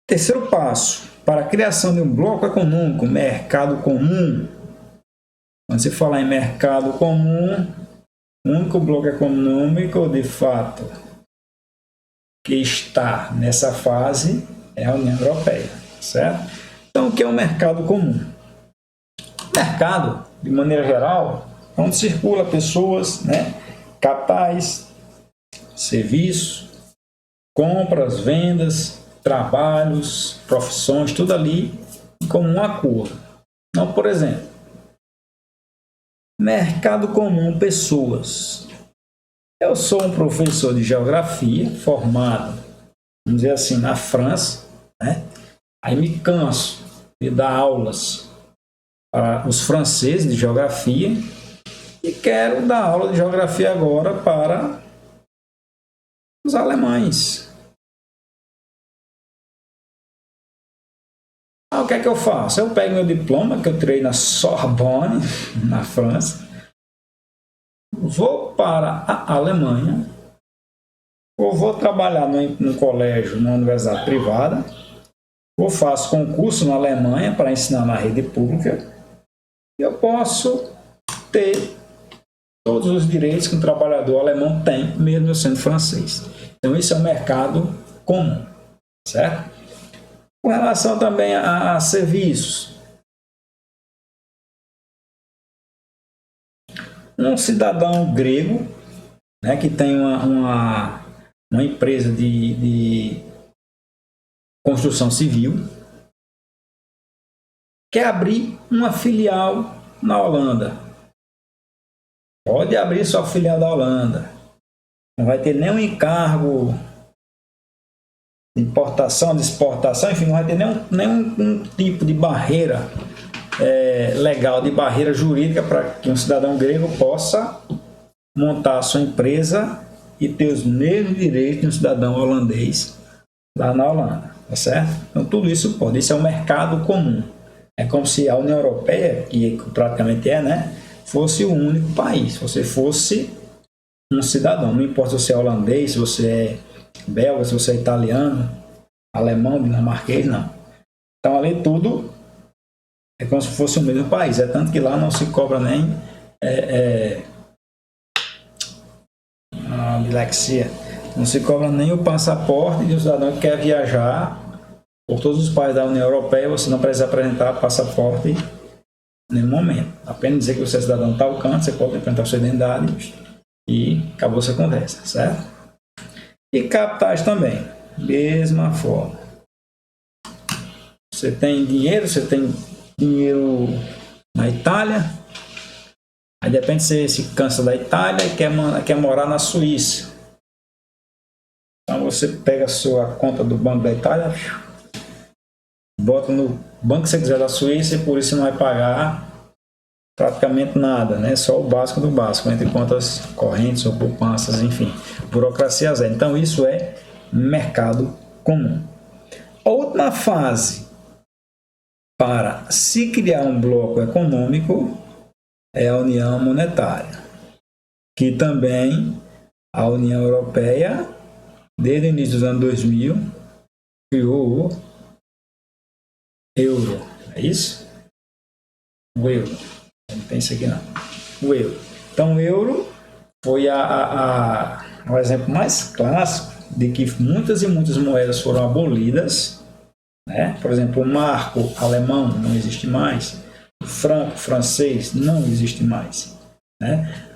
Terceiro passo, para a criação de um bloco econômico, mercado comum. Quando se falar em mercado comum, o único bloco econômico, de fato, que está nessa fase é a União Europeia, certo? Então, o que é o mercado comum? Mercado, de maneira geral, é onde circula pessoas, capitais, serviços, compras, vendas, trabalhos, profissões, tudo ali em comum acordo. Então, por exemplo, mercado comum, pessoas. Eu sou um professor de geografia formado, vamos dizer assim, na França, Aí me canso de dar aulas para os franceses de geografia e quero dar aula de geografia agora para os alemães. O que é que eu faço? Eu pego meu diploma que eu tirei na Sorbonne, na França, vou para a Alemanha, ou vou trabalhar num colégio, numa universidade privada, ou faço concurso na Alemanha para ensinar na rede pública, e eu posso ter todos os direitos que um trabalhador alemão tem, mesmo eu sendo francês. Então, esse é o mercado comum, certo? Com relação também a serviços, um cidadão grego, que tem uma empresa de construção civil, quer abrir uma filial na Holanda. Pode abrir sua filial da Holanda. Não vai ter nenhum encargo de importação, de exportação, enfim, não vai ter nenhum tipo de barreira legal, de barreira jurídica para que um cidadão grego possa montar a sua empresa e ter os mesmos direitos de um cidadão holandês lá na Holanda, tá certo? Então tudo isso pode, isso é um mercado comum. É como se a União Europeia, que praticamente fosse o único país. Se você fosse um cidadão, não importa se você é holandês, se você é belga, se você é italiano, alemão, dinamarquês, não. Então ali tudo é como se fosse o mesmo país. É tanto que lá não se cobra nem não se cobra nem o passaporte de um cidadão que quer viajar por todos os países da União Europeia. Você não precisa apresentar passaporte em nenhum momento. Apenas dizer que você é cidadão de tal canto, você pode apresentar sua identidade e acabou essa conversa, certo? E capitais também, mesma forma. Você tem dinheiro na Itália, aí de repente você se cansa da Itália e quer morar na Suíça. Então você pega a sua conta do Banco da Itália, bota no banco que você quiser da Suíça e por isso não vai pagar praticamente nada, só o básico do básico, entre contas correntes ou poupanças, enfim, burocracia zero. Então isso é mercado comum. A última fase para se criar um bloco econômico é a União Monetária, que também a União Europeia, desde o início dos anos 2000, criou o euro. É isso? O euro. Não tem isso aqui não. O euro. Então o euro foi o exemplo mais clássico de que muitas e muitas moedas foram abolidas. Por exemplo, o marco alemão não existe mais, o franco francês não existe mais.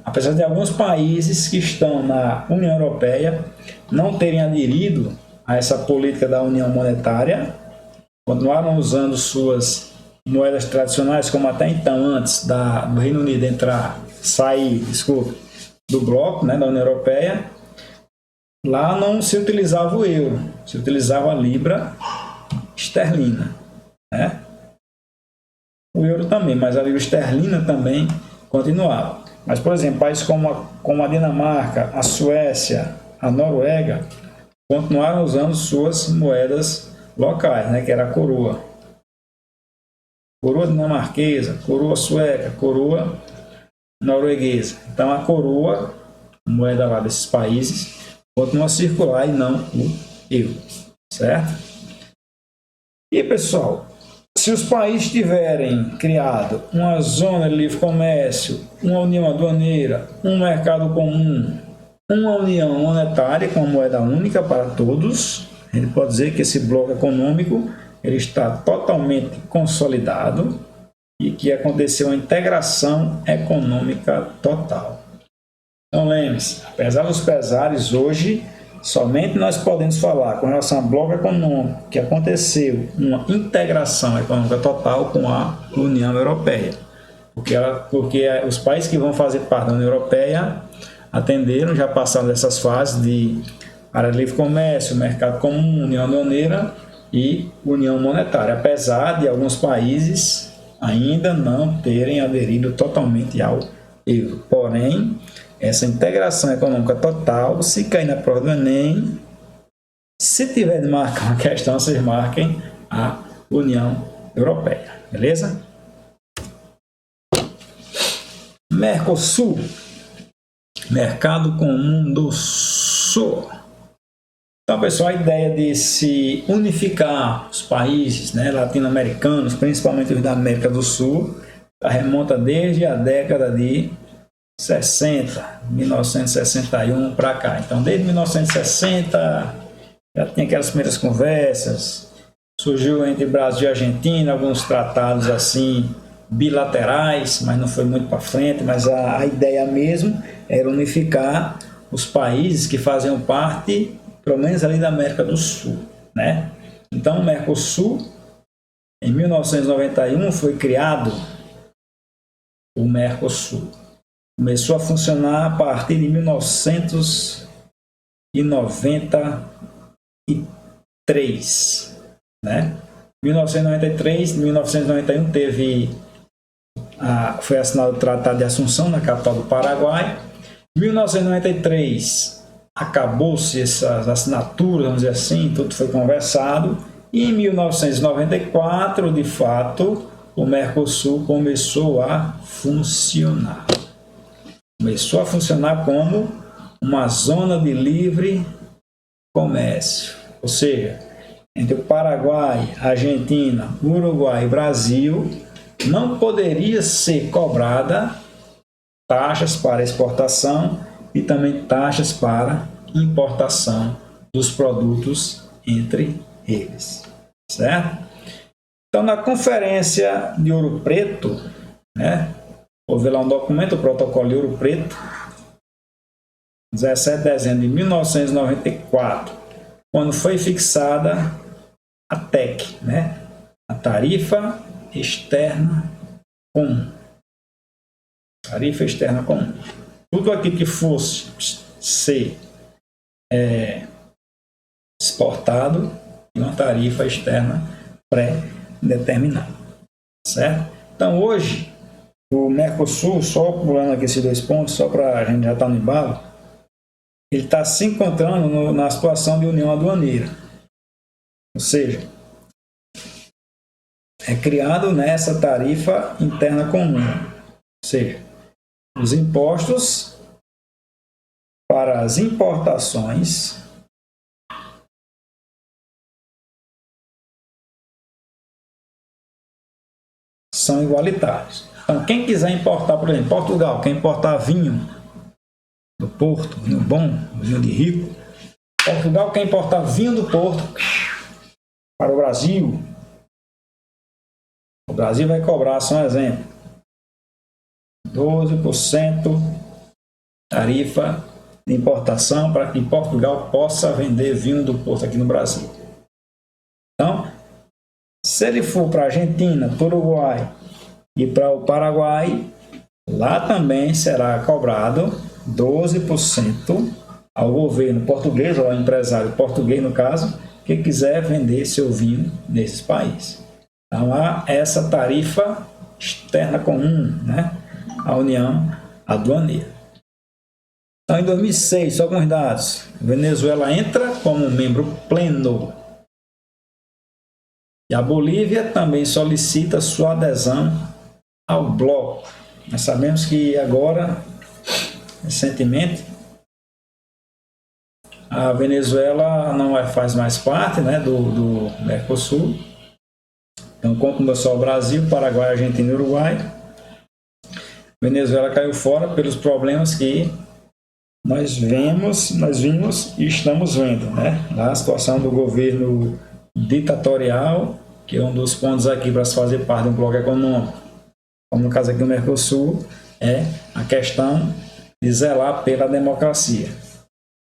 Apesar de alguns países que estão na União Europeia não terem aderido a essa política da União Monetária, continuaram usando suas moedas tradicionais, como até então, antes do Reino Unido sair do bloco, da União Europeia. Lá não se utilizava o euro, se utilizava a libra esterlina, O euro também, mas a libra esterlina também continuava. Mas, por exemplo, países como a Dinamarca, a Suécia, a Noruega, continuaram usando suas moedas locais, que era a coroa. Coroa dinamarquesa, coroa sueca, coroa norueguesa. Então, a coroa, moeda lá desses países, continua a circular e não o euro, certo? E pessoal, se os países tiverem criado uma zona de livre comércio, uma união aduaneira, um mercado comum, uma união monetária com a moeda única para todos, a gente pode dizer que esse bloco econômico ele está totalmente consolidado e que aconteceu uma integração econômica total. Então lembre-se, apesar dos pesares, hoje somente nós podemos falar com relação ao bloco econômico que aconteceu uma integração econômica total com a União Europeia, porque os países que vão fazer parte da União Europeia atenderam, já passaram dessas fases de área de livre comércio, mercado comum, união aduaneira e união monetária, apesar de alguns países ainda não terem aderido totalmente ao euro. Porém, essa integração econômica total, se cair na prova do Enem, se tiver de marcar uma questão, vocês marquem a União Europeia, beleza? Mercosul, Mercado Comum do Sul. Então, pessoal, a ideia de se unificar os países, né, latino-americanos, principalmente os da América do Sul, remonta desde a década de 1961 para cá. Então, desde 1960, já tinha aquelas primeiras conversas, surgiu entre Brasil e Argentina alguns tratados assim bilaterais, mas não foi muito para frente, mas a ideia mesmo era unificar os países que faziam parte, pelo menos ali da América do Sul, né? Então, o Mercosul, em 1991, foi criado o Mercosul. Começou a funcionar a partir de 1993, né? 1993, 1991 foi assinado o Tratado de Assunção na capital do Paraguai. 1993 acabou-se essas assinaturas, vamos dizer assim, tudo foi conversado. E em 1994, de fato, o Mercosul começou a funcionar. Começou a funcionar como uma zona de livre comércio, ou seja, entre o Paraguai, Argentina, Uruguai e Brasil, não poderia ser cobrada taxas para exportação e também taxas para importação dos produtos entre eles, certo? Então, na Conferência de Ouro Preto, né, houve lá um documento, o Protocolo de Ouro Preto, 17 de dezembro de 1994, quando foi fixada a TEC, né, a Tarifa Externa Comum. Tarifa Externa Comum. Tudo aquilo que fosse ser exportado e uma tarifa externa pré-determinada, certo? Então, hoje, o Mercosul, só pulando aqui esses 2 pontos, só para a gente já estar no embalo, ele está se encontrando na situação de união aduaneira. Ou seja, é criado nessa tarifa interna comum. Ou seja, os impostos para as importações são igualitários. Então, quem quiser importar, por exemplo, Portugal, quer importar vinho do Porto, vinho bom, vinho de rico. Portugal quer importar vinho do Porto para o Brasil. O Brasil vai cobrar, só um exemplo, 12% tarifa de importação para que Portugal possa vender vinho do Porto aqui no Brasil. Então, se ele for para a Argentina, para o Uruguai e para o Paraguai, lá também será cobrado 12% ao governo português, ou ao empresário português, no caso, que quiser vender seu vinho nesses países. Então, há essa tarifa externa comum, né? A União Aduaneira. Então, em 2006, só alguns dados, a Venezuela entra como membro pleno. E a Bolívia também solicita sua adesão ao bloco. Nós sabemos que agora, recentemente, a Venezuela não faz mais parte, né, do Mercosul, Então, continua só o Brasil, Paraguai, Argentina e Uruguai. Venezuela caiu fora pelos problemas que nós vimos e estamos vendo, né? A situação do governo ditatorial, que é um dos pontos aqui para se fazer parte de um bloco econômico, como no caso aqui do Mercosul, é a questão de zelar pela democracia.